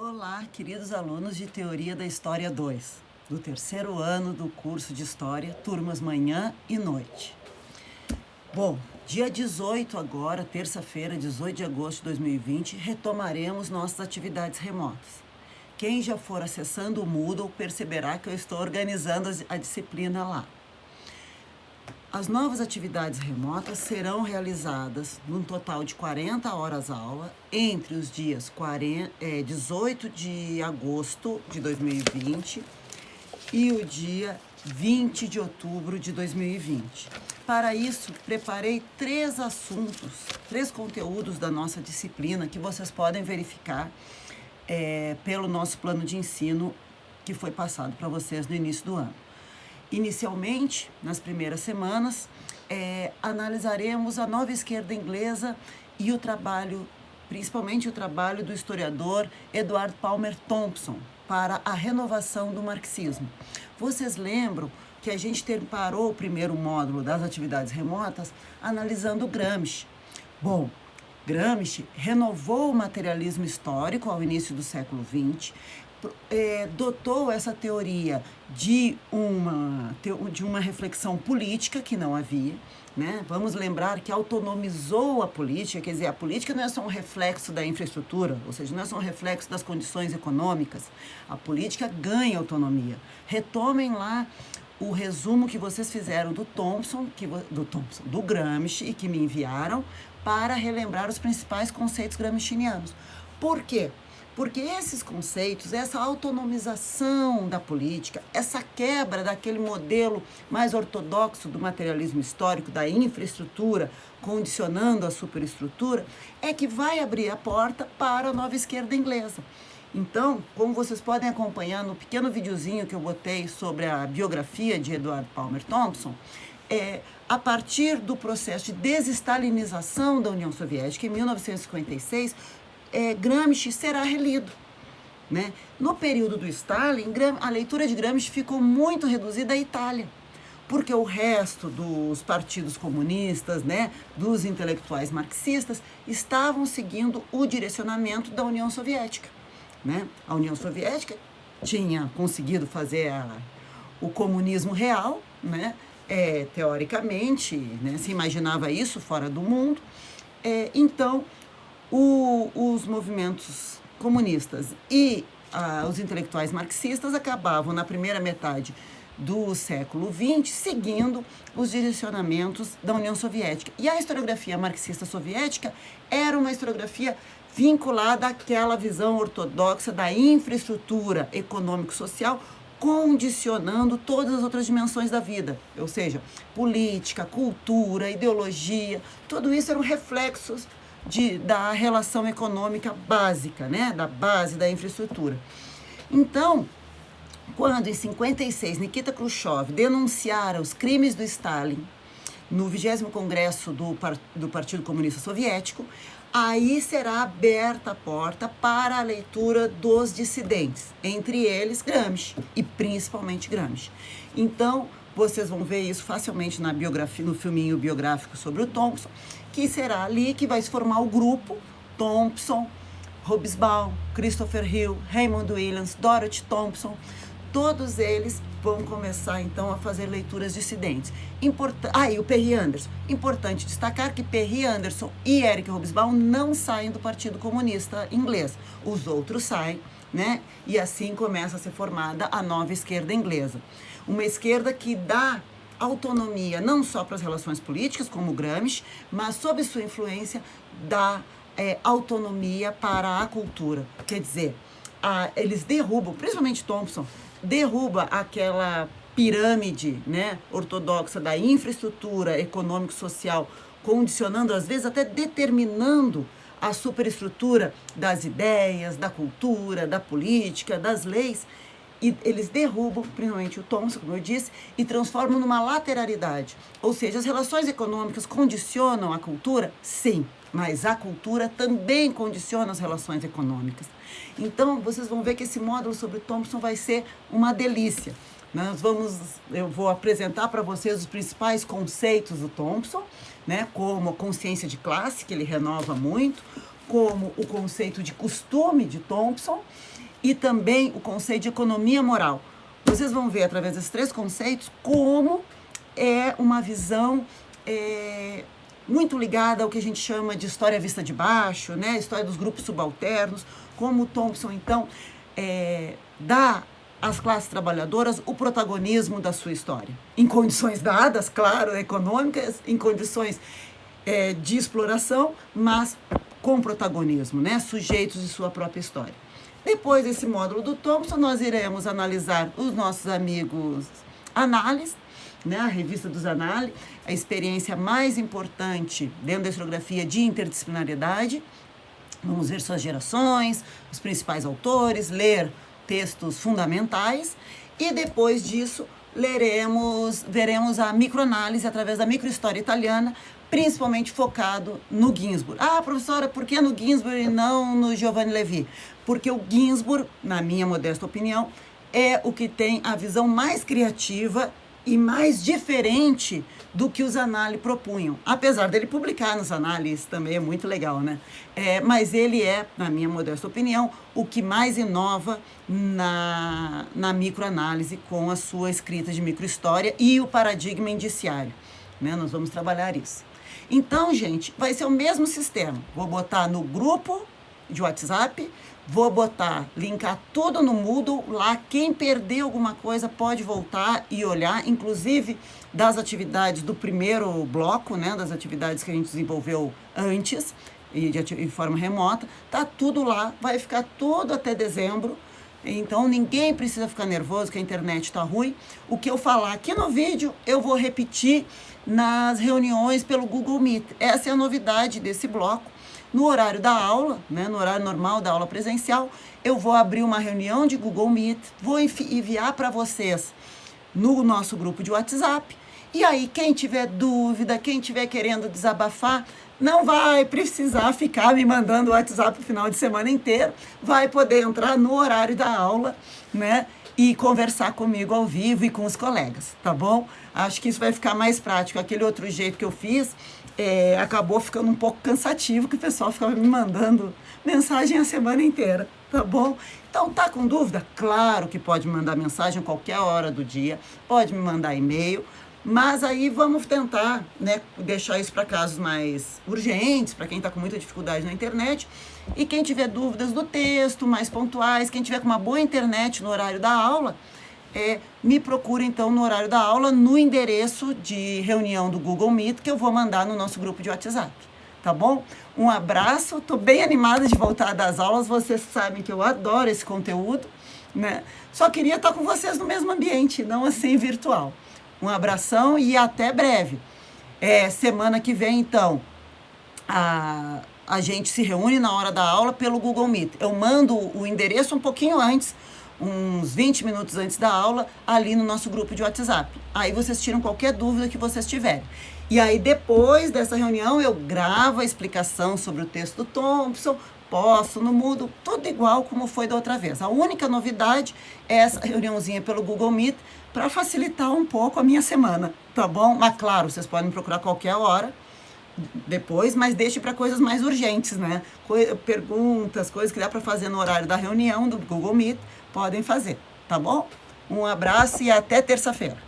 Olá, queridos alunos de Teoria da História 2, do terceiro ano do curso de História, turmas manhã e noite. Bom, dia 18 agora, terça-feira, 18 de agosto de 2020, retomaremos nossas atividades remotas. Quem já for acessando o Moodle perceberá que eu estou organizando a disciplina lá. As novas atividades remotas serão realizadas num total de 40 horas aula entre os dias 18 de agosto de 2020 e o dia 20 de outubro de 2020. Para isso, preparei três conteúdos da nossa disciplina que vocês podem verificar pelo nosso plano de ensino que foi passado para vocês no início do ano. Inicialmente, nas primeiras semanas, analisaremos a nova esquerda inglesa e o trabalho, principalmente o trabalho do historiador Edward Palmer Thompson para a renovação do marxismo. Vocês lembram que a gente parou o primeiro módulo das atividades remotas analisando Gramsci. Bom, Gramsci renovou o materialismo histórico ao início do século XX, dotou essa teoria de uma reflexão política que não havia, né? Vamos lembrar que autonomizou a política, quer dizer, a política não é só um reflexo da infraestrutura, ou seja, não é só um reflexo das condições econômicas, a política ganha autonomia. Retomem lá o resumo que vocês fizeram do Gramsci e que me enviaram para relembrar os principais conceitos gramscianos. Por quê? Porque esses conceitos, essa autonomização da política, essa quebra daquele modelo mais ortodoxo do materialismo histórico, da infraestrutura, condicionando a superestrutura, é que vai abrir a porta para a nova esquerda inglesa. Então, como vocês podem acompanhar no pequeno videozinho que eu botei sobre a biografia de Edward Palmer Thompson, a partir do processo de desestalinização da União Soviética, em 1956, Gramsci será relido, né? No período do Stalin, a leitura de Gramsci ficou muito reduzida à Itália, porque o resto dos partidos comunistas, né, dos intelectuais marxistas, estavam seguindo o direcionamento da União Soviética, né? A União Soviética tinha conseguido fazer o comunismo real, né? Teoricamente, né, se imaginava isso fora do mundo, então os movimentos comunistas e os intelectuais marxistas acabavam, na primeira metade do século XX, seguindo os direcionamentos da União Soviética. E a historiografia marxista soviética era uma historiografia vinculada àquela visão ortodoxa da infraestrutura econômico-social, condicionando todas as outras dimensões da vida, ou seja, política, cultura, ideologia, tudo isso eram reflexos da relação econômica básica, né? Da base da infraestrutura. Então, quando em 56 Nikita Khrushchev denunciara os crimes do Stalin no 20º Congresso do Partido Comunista Soviético, aí será aberta a porta para a leitura dos dissidentes, entre eles Gramsci, e principalmente Gramsci. Então, vocês vão ver isso facilmente na biografia, no filminho biográfico sobre o Thompson, que será ali que vai se formar o grupo Thompson, Hobsbawm, Christopher Hill, Raymond Williams, Dorothy Thompson. Todos eles vão começar, então, a fazer leituras dissidentes. E o Perry Anderson. Importante destacar que Perry Anderson e Eric Hobsbawm não saem do Partido Comunista Inglês. Os outros saem, né? E assim começa a ser formada a nova esquerda inglesa. Uma esquerda que dá autonomia não só para as relações políticas, como Gramsci, mas sob sua influência dá autonomia para a cultura. Quer dizer, eles derrubam, principalmente Thompson, derruba aquela pirâmide, né, ortodoxa da infraestrutura econômico-social, condicionando, às vezes até determinando a superestrutura das ideias, da cultura, da política, das leis. E eles derrubam, principalmente o Thompson, como eu disse, e transformam numa lateralidade. Ou seja, as relações econômicas condicionam a cultura? Sim, mas a cultura também condiciona as relações econômicas. Então, vocês vão ver que esse módulo sobre Thompson vai ser uma delícia. Eu vou apresentar para vocês os principais conceitos do Thompson, né, como a consciência de classe, que ele renova muito, como o conceito de costume de Thompson e também o conceito de economia moral. Vocês vão ver através desses 3 conceitos como é uma visão muito ligada ao que a gente chama de história vista de baixo, né? História dos grupos subalternos, como o Thompson, então, dá às classes trabalhadoras o protagonismo da sua história. Em condições dadas, claro, econômicas, em condições de exploração, mas com protagonismo, né? Sujeitos de sua própria história. Depois desse módulo do Thompson, nós iremos analisar os nossos amigos Anales, né? A revista dos Anales, a experiência mais importante dentro da historiografia de interdisciplinariedade. Vamos ver suas gerações, os principais autores, ler textos fundamentais e depois disso veremos a microanálise através da microhistória italiana, principalmente focado no Ginsburg. Ah, professora, por que no Ginsburg e não no Giovanni Levi? Porque o Ginsburg, na minha modesta opinião, é o que tem a visão mais criativa e mais diferente do que os Anales propunham. Apesar dele publicar nos Anales, isso também é muito legal, né? Mas ele é, na minha modesta opinião, o que mais inova na microanálise com a sua escrita de microhistória e o paradigma indiciário, né? Nós vamos trabalhar isso. Então, gente, vai ser o mesmo sistema. Vou botar no grupo de WhatsApp, vou linkar tudo no Moodle lá. Quem perdeu alguma coisa pode voltar e olhar, inclusive das atividades do primeiro bloco, né, das atividades que a gente desenvolveu antes e de forma remota. Tá tudo lá, vai ficar tudo até dezembro. Então, ninguém precisa ficar nervoso que a internet está ruim. O que eu falar aqui no vídeo, eu vou repetir nas reuniões pelo Google Meet. Essa é a novidade desse bloco. No horário da aula, né, no horário normal da aula presencial, eu vou abrir uma reunião de Google Meet, vou enviar para vocês no nosso grupo de WhatsApp. E aí, quem tiver dúvida, quem tiver querendo desabafar, não vai precisar ficar me mandando o WhatsApp o final de semana inteiro, vai poder entrar no horário da aula, né, e conversar comigo ao vivo e com os colegas, tá bom? Acho que isso vai ficar mais prático. Aquele outro jeito que eu fiz, acabou ficando um pouco cansativo, que o pessoal ficava me mandando mensagem a semana inteira, tá bom? Então, tá com dúvida? Claro que pode me mandar mensagem a qualquer hora do dia, pode me mandar e-mail, mas aí vamos tentar, né, deixar isso para casos mais urgentes, para quem está com muita dificuldade na internet. E quem tiver dúvidas do texto, mais pontuais, quem tiver com uma boa internet no horário da aula, me procure então no horário da aula, no endereço de reunião do Google Meet, que eu vou mandar no nosso grupo de WhatsApp, tá bom? Um abraço, estou bem animada de voltar das aulas, vocês sabem que eu adoro esse conteúdo, né? Só queria estar com vocês no mesmo ambiente, não assim virtual. Um abração e até breve. Semana que vem, então, a gente se reúne na hora da aula pelo Google Meet. Eu mando o endereço um pouquinho antes, uns 20 minutos antes da aula, ali no nosso grupo de WhatsApp. Aí vocês tiram qualquer dúvida que vocês tiverem. E aí, depois dessa reunião, eu gravo a explicação sobre o texto do Thompson, posto no Moodle, tudo igual como foi da outra vez. A única novidade é essa reuniãozinha pelo Google Meet, para facilitar um pouco a minha semana, tá bom? Mas, claro, vocês podem me procurar qualquer hora depois, mas deixe para coisas mais urgentes, né? Perguntas, coisas que dá para fazer no horário da reunião do Google Meet, podem fazer, tá bom? Um abraço e até terça-feira.